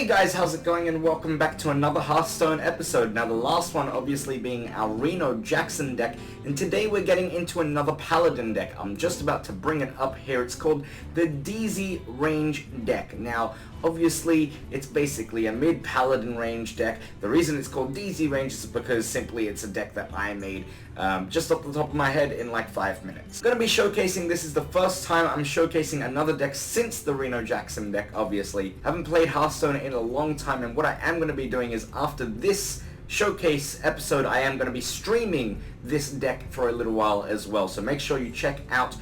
Hey guys, how's it going, and welcome back to another Hearthstone episode. Now the last one obviously being our Reno Jackson deck, and today we're getting into another Paladin deck. I'm just about to bring it up here. It's called the DEEZIE-RANGE deck. Now obviously it's basically a mid-Paladin range deck. The reason it's called DEEZIE-RANGE is because simply it's a deck that I made just off the top of my head in like 5 minutes. I'm going to be showcasing, this is the first time I'm showcasing another deck since the Reno Jackson deck, obviously. Haven't played Hearthstone in a long time, and what I am going to be doing is after this showcase episode I am going to be streaming this deck for a little while as well, so make sure you check out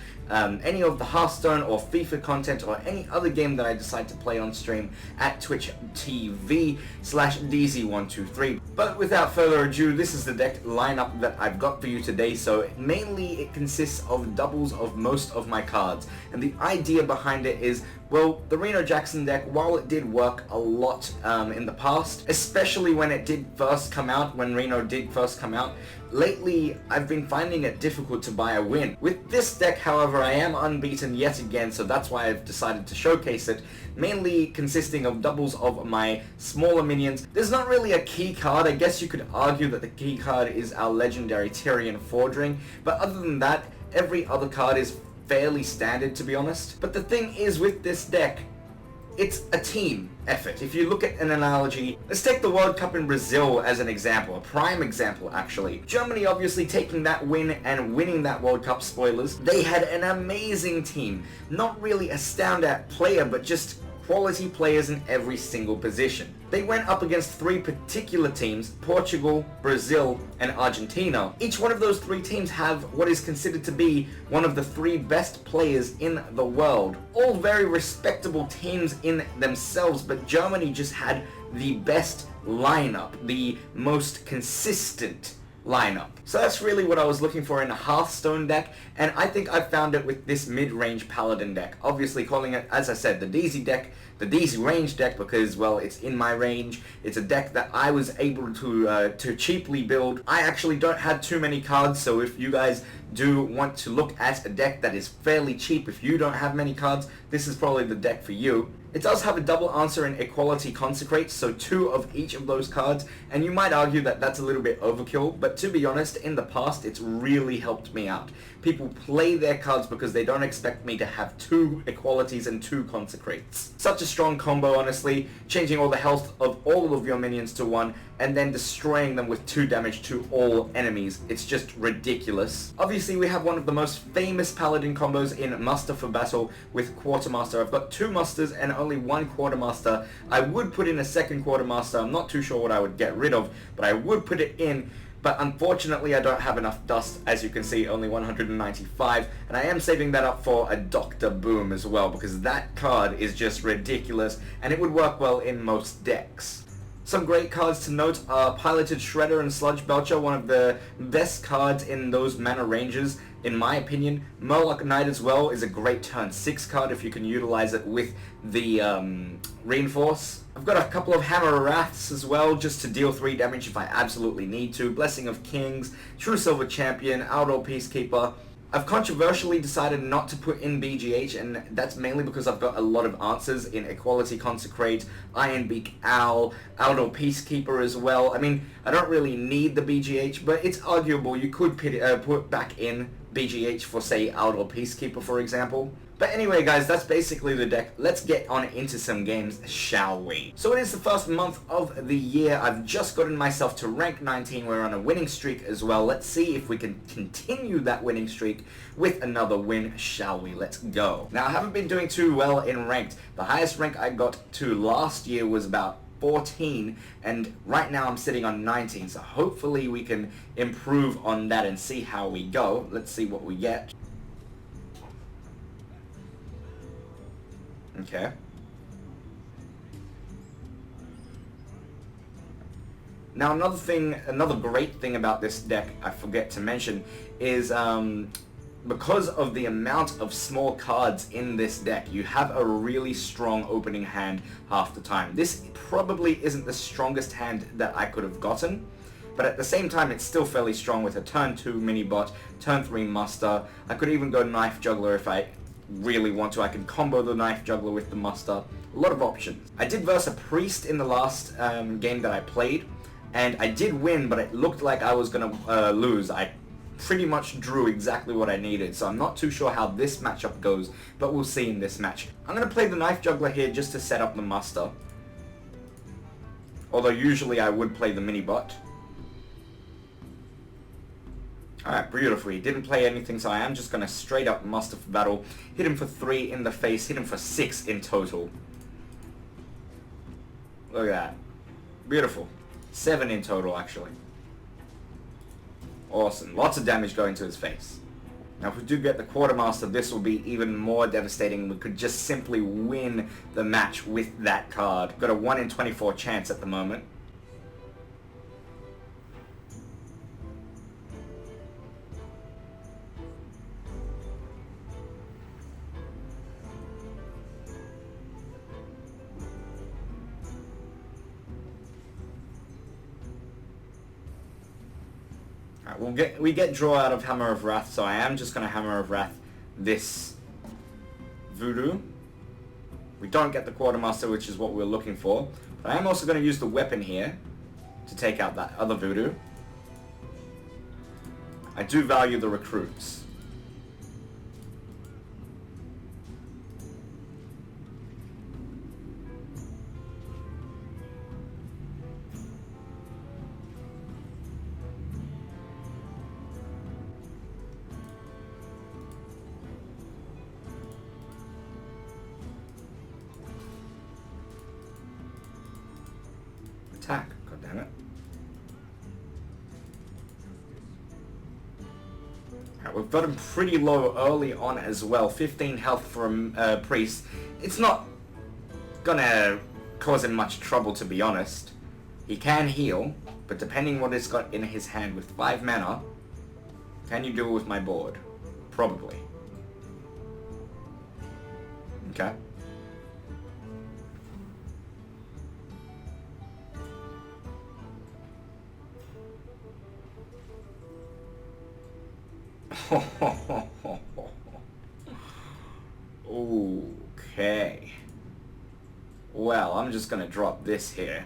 any of the Hearthstone or FIFA content or any other game that I decide to play on stream at Twitch TV/DEEZIE123. But without further ado, this is the deck lineup that I've got for you today. So mainly it consists of doubles of most of my cards, and the idea behind it is, well, the Reno Jackson deck, while it did work a lot in the past, especially when it did first come out, when Reno did first come out, lately I've been finding it difficult to buy a win. With this deck, however, I am unbeaten yet again, so that's why I've decided to showcase it, mainly consisting of doubles of my smaller minions. There's not really a key card. I guess you could argue that the key card is our legendary Tyrian Fordring, but other than that, every other card is fairly standard, to be honest. But the thing is, with this deck, it's a team effort. If you look at an analogy, let's take the World Cup in Brazil as an example, a prime example actually. Germany obviously taking that win and winning that World Cup, spoilers. They had an amazing team. Not really a standout player, but just quality players in every single position. They went up against three particular teams, Portugal, Brazil, and Argentina. Each one of those three teams have what is considered to be one of the three best players in the world. All very respectable teams in themselves, but Germany just had the best lineup, the most consistent lineup. So that's really what I was looking for in a Hearthstone deck, and I think I found it with this mid-range Paladin deck. Obviously calling it, as I said, the DEEZIE deck, the DEEZIE-RANGE deck, because, well, it's in my range. It's a deck that I was able to cheaply build. I actually don't have too many cards, so if you guys do want to look at a deck that is fairly cheap, if you don't have many cards, this is probably the deck for you. It does have a double answer in Equality Consecrate, so 2 of each of those cards, and you might argue that that's a little bit overkill, but to be honest, in the past, it's really helped me out. People play their cards because they don't expect me to have 2 Equalities and 2 Consecrates. Such a strong combo, honestly, changing all the health of all of your minions to 1, and then destroying them with 2 damage to all enemies. It's just ridiculous. Obviously, we have one of the most famous Paladin combos in Muster for Battle with Quartermaster. I've got 2 Musters and only 1 Quartermaster. I would put in a second Quartermaster. I'm not too sure what I would get rid of, but I would put it in. But unfortunately I don't have enough dust, as you can see, only 195, and I am saving that up for a Dr. Boom as well, because that card is just ridiculous, and it would work well in most decks. Some great cards to note are Piloted Shredder and Sludge Belcher, one of the best cards in those mana ranges, in my opinion. Murloc Knight as well is a great turn 6 card if you can utilize it with the Reinforce. I've got a couple of Hammer Wraths as well, just to deal 3 damage if I absolutely need to. Blessing of Kings, True Silver Champion, Outdoor Peacekeeper. I've controversially decided not to put in BGH, and that's mainly because I've got a lot of answers in Equality Consecrate, Ironbeak Owl, Outdoor Peacekeeper as well. I mean, I don't really need the BGH, but it's arguable you could put back in BGH for, say, Outdoor Peacekeeper, for example. But anyway, guys, that's basically the deck. Let's get on into some games, shall we? So it is the first month of the year. I've just gotten myself to rank 19. We're on a winning streak as well. Let's see if we can continue that winning streak with another win, shall we? Let's go. Now, I haven't been doing too well in ranked. The highest rank I got to last year was about 14, and right now I'm sitting on 19, so hopefully we can improve on that and see how we go. Let's see what we get. Okay. Now another great thing about this deck I forget to mention is because of the amount of small cards in this deck, you have a really strong opening hand half the time. This probably isn't the strongest hand that I could have gotten, but at the same time it's still fairly strong with a turn 2 mini bot, turn 3 muster. I could even go knife juggler if I really want to. I can combo the Knife Juggler with the Muster. A lot of options. I did verse a Priest in the last game that I played, and I did win, but it looked like I was going to lose. I pretty much drew exactly what I needed, so I'm not too sure how this matchup goes, but we'll see in this match. I'm going to play the Knife Juggler here just to set up the Muster. Although usually I would play the Mini Bot. Alright, beautiful. He didn't play anything, so I am just going to straight up muster for battle. Hit him for 3 in the face, hit him for 6 in total. Look at that. Beautiful. 7 in total, actually. Awesome. Lots of damage going to his face. Now, if we do get the Quartermaster, this will be even more devastating. We could just simply win the match with that card. Got a 1 in 24 chance at the moment. We get draw out of Hammer of Wrath, so I am just going to Hammer of Wrath this Voodoo. We don't get the Quartermaster, which is what we're looking for. But I am also going to use the weapon here to take out that other Voodoo. I do value the recruits. Attack. God damn it. Alright, we've got him pretty low early on as well. 15 health from Priest. It's not gonna cause him much trouble, to be honest. He can heal, but depending what he's got in his hand with 5 mana, can you deal with my board? Probably. Okay. Okay. Well, I'm just gonna drop this here.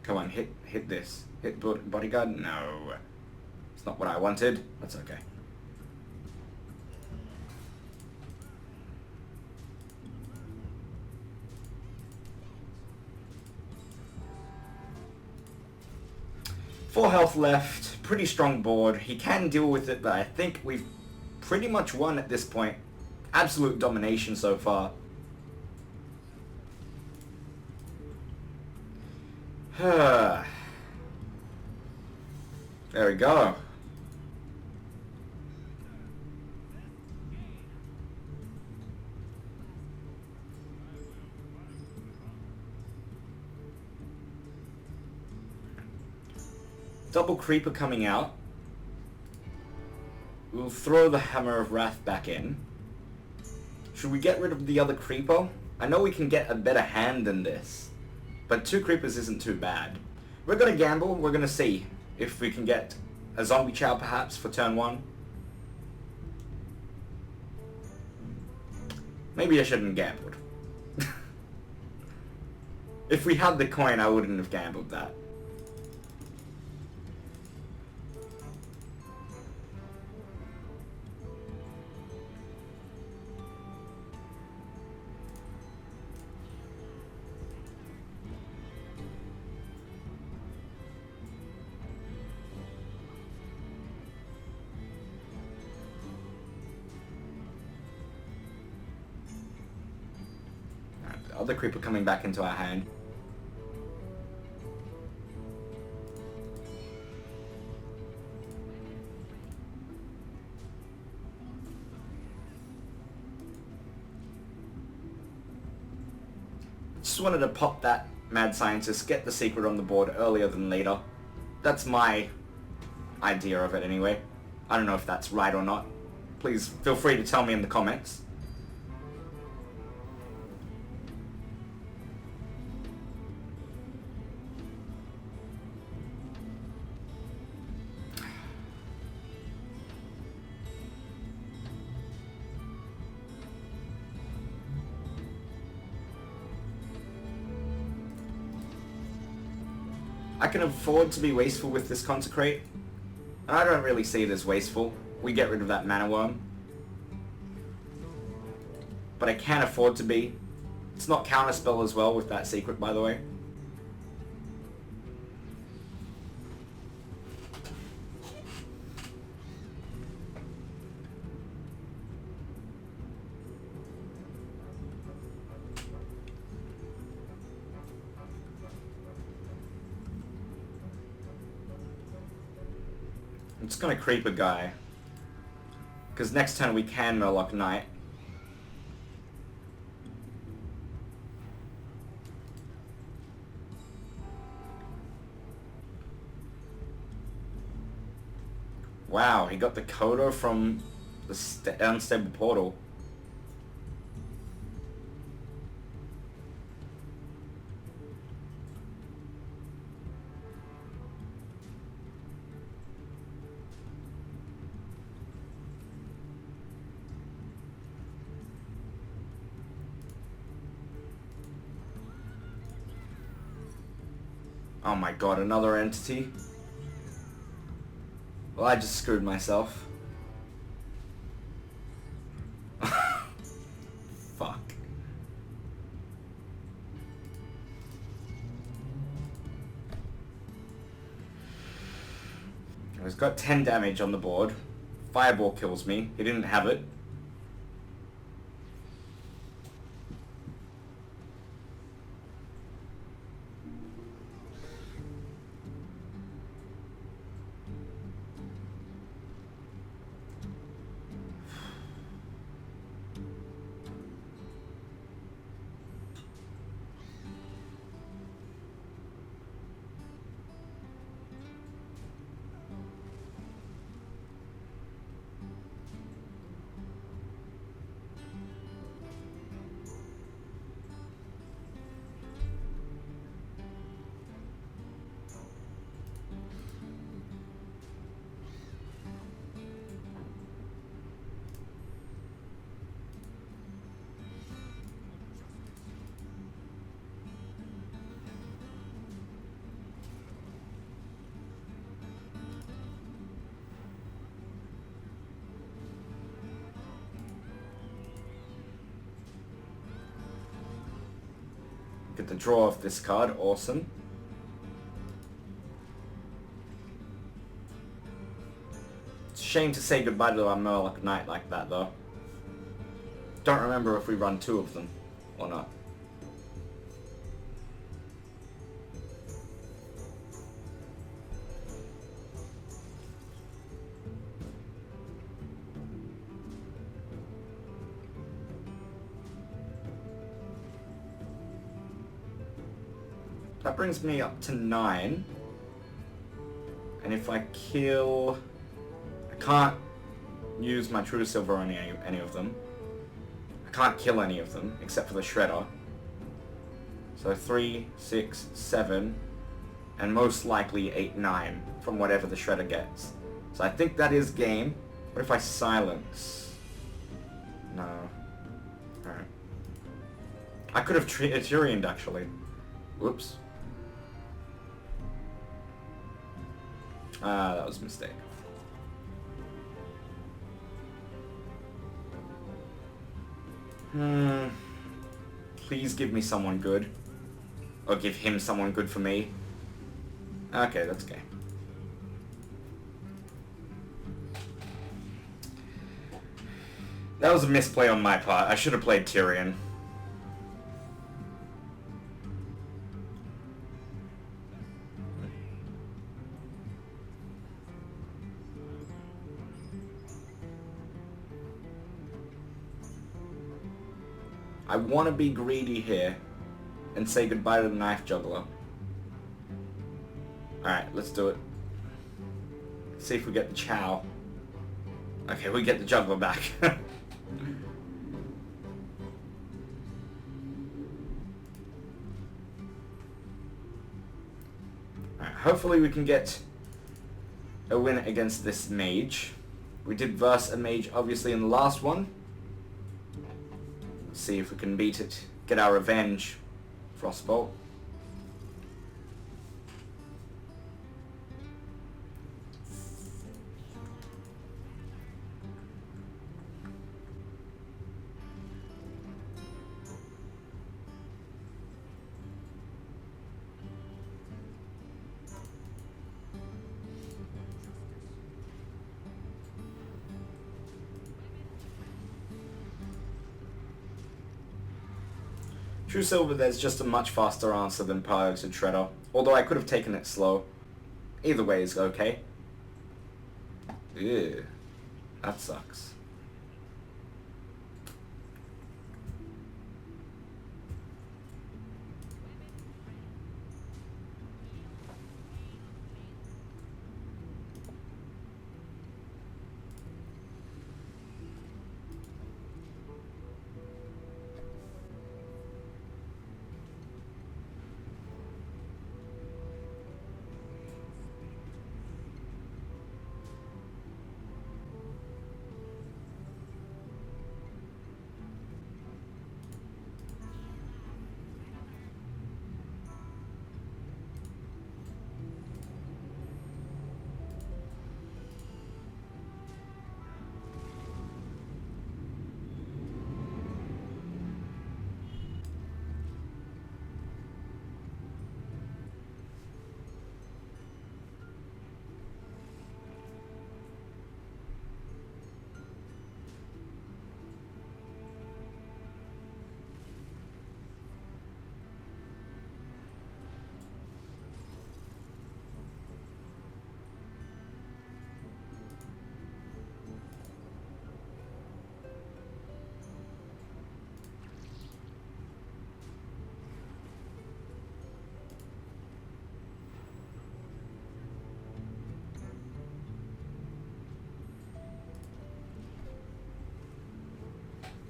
Come on, hit this. Hit bodyguard? No. It's not what I wanted. That's okay. Full health left, pretty strong board. He can deal with it, but I think we've pretty much won at this point. Absolute domination so far. There we go. Double Creeper coming out. We'll throw the Hammer of Wrath back in. Should we get rid of the other Creeper? I know we can get a better hand than this, but 2 Creepers isn't too bad. We're going to gamble. We're going to see if we can get a Zombie Chow perhaps for turn 1. Maybe I shouldn't have gambled. If we had the coin, I wouldn't have gambled that. Other Creeper coming back into our hand. Just wanted to pop that Mad Scientist, get the secret on the board earlier than later. That's my idea of it anyway. I don't know if that's right or not. Please feel free to tell me in the comments. I can afford to be wasteful with this Consecrate. And I don't really see it as wasteful. We get rid of that Mana Worm. But I can afford to be. It's not Counterspell as well with that Secret, by the way. I'm just gonna creep a guy. Because next turn we can Murloc Knight. Wow, he got the coda from the Unstable Portal. Oh my god, another entity? Well, I just screwed myself. Fuck. He's got 10 damage on the board. Fireball kills me. He didn't have it. Get the draw of this card, awesome. It's a shame to say goodbye to our Murloc Knight like that though. Don't remember if we run 2 of them or not. That brings me up to 9. And if I kill... I can't use my True Silver on any of them. I can't kill any of them, except for the Shredder. So 3, 6, 7, and most likely 8, 9, from whatever the Shredder gets. So I think that is game. What if I silence? No. Alright. I could have Tyrioned actually. Whoops. That was a mistake. Please give me someone good. Or give him someone good for me. Okay, that's okay. That was a misplay on my part. I should have played Tyrion. I want to be greedy here and say goodbye to the Knife Juggler. Alright, let's do it. See if we get the Chow. Okay, we get the Juggler back. Alright, hopefully we can get a win against this Mage. We did verse a Mage obviously in the last one. See if we can beat it. Get our revenge. Frostbolt. True Silver, there's just a much faster answer than Piloted Shredder. Although I could have taken it slow. Either way is okay. Ew. That sucks.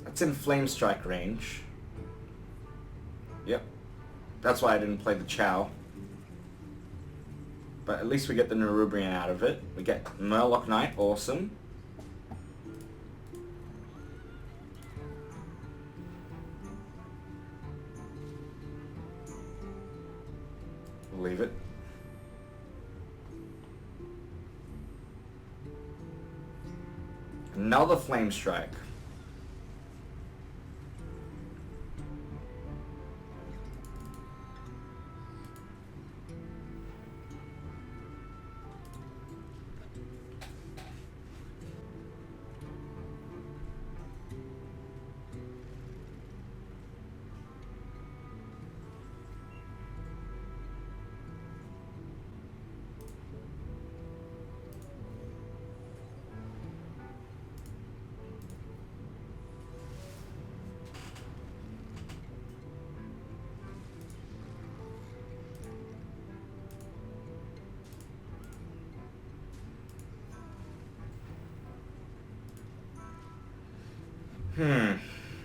It's in Flame Strike range. Yep. That's why I didn't play the Chow. But at least we get the Nerubrian out of it. We get Murloc Knight, awesome. We'll leave it. Another Flame Strike.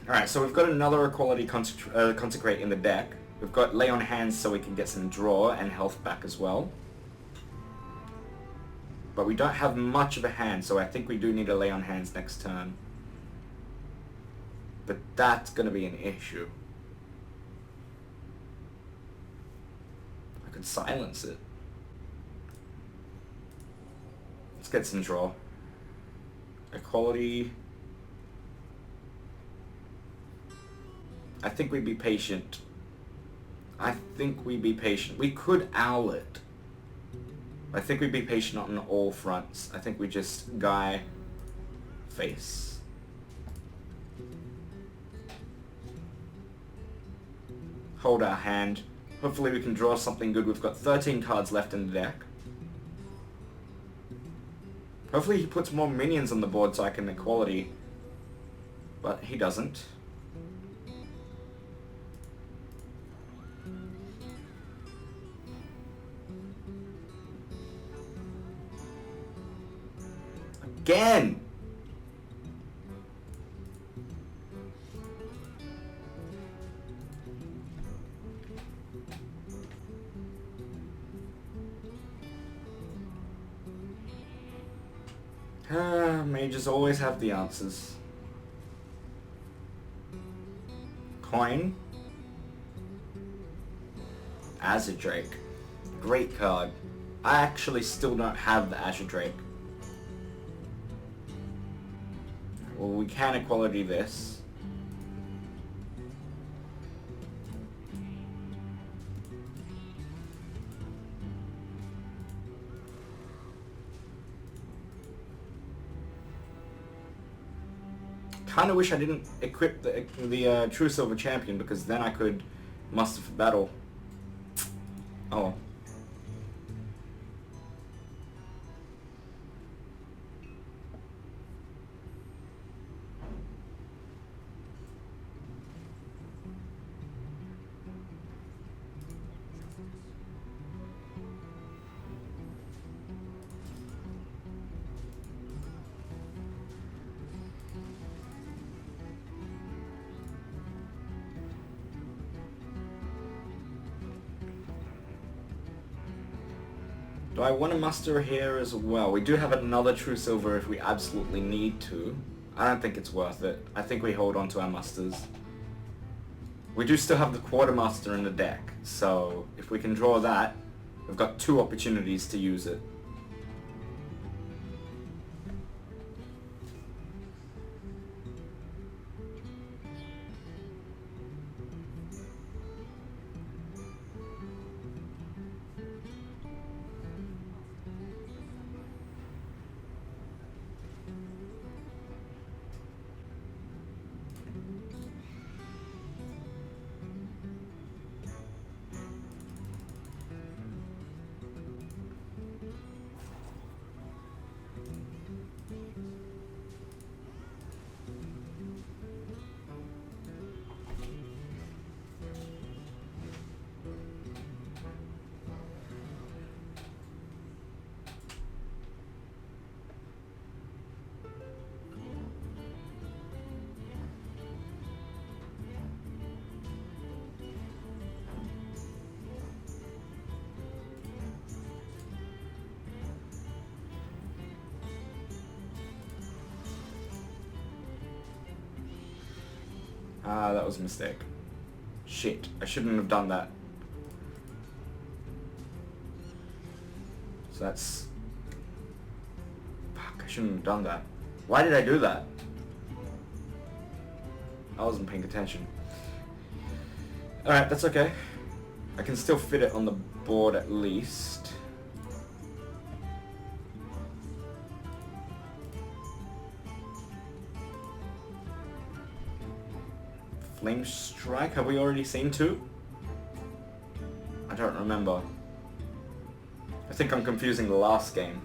Alright, so we've got another Equality Consecrate in the deck. We've got Lay on Hands so we can get some draw and health back as well. But we don't have much of a hand, so I think we do need to Lay on Hands next turn. But that's going to be an issue. I could silence it. Let's get some draw. Equality. I think we'd be patient. We could owl it. I think we'd be patient on all fronts. I think we just guy face. Hold our hand. Hopefully we can draw something good. We've got 13 cards left in the deck. Hopefully he puts more minions on the board so I can equality. But he doesn't. Again! Mages always have the answers. Coin. Azure Drake. Great card. I actually still don't have the Azure Drake. Well, we can equality this. kind of wish I didn't equip the True Silver Champion, because then I could muster for battle. Oh well. Do I want to muster here as well? We do have another True Silver if we absolutely need to. I don't think it's worth it. I think we hold on to our musters. We do still have the Quartermaster in the deck, so if we can draw that, we've got 2 opportunities to use it. Ah, that was a mistake. Shit, I shouldn't have done that. So that's... Fuck, I shouldn't have done that. Why did I do that? I wasn't paying attention. Alright, that's okay. I can still fit it on the board at least. Flame Strike, have we already seen 2? I don't remember. I think I'm confusing the last game.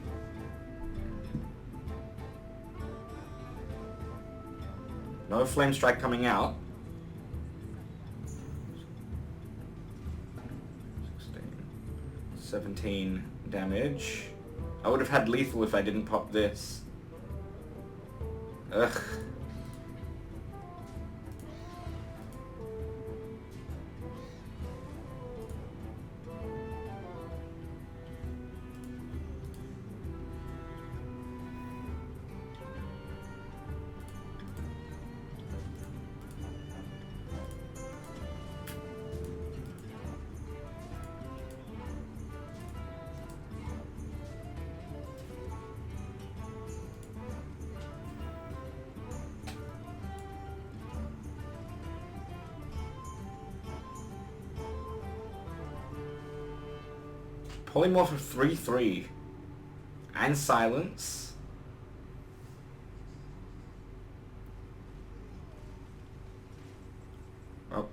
No Flame Strike coming out. 16, 17 damage. I would have had lethal if I didn't pop this. Ugh. Polymorph of 3/3 and silence. Oh,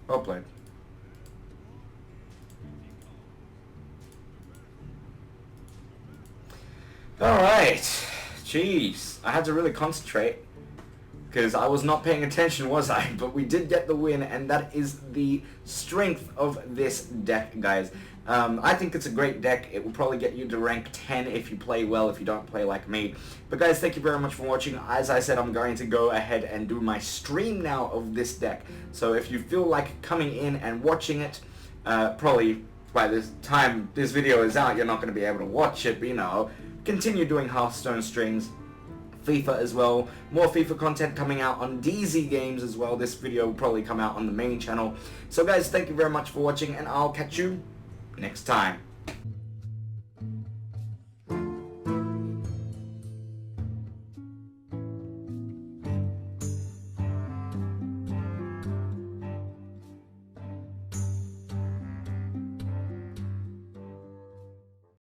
well played. All right, jeez, I had to really concentrate because I was not paying attention, was I? But we did get the win, and that is the strength of this deck, guys. I think it's a great deck. It will probably get you to rank 10 if you play well, if you don't play like me. But guys, thank you very much for watching. As I said, I'm going to go ahead and do my stream now of this deck. So if you feel like coming in and watching it, probably by the time this video is out, you're not going to be able to watch it, but you know, continue doing Hearthstone streams. FIFA as well, more FIFA content coming out on DEEZIE games as well. This video will probably come out on the main channel. So guys, thank you very much for watching, and I'll catch you next time.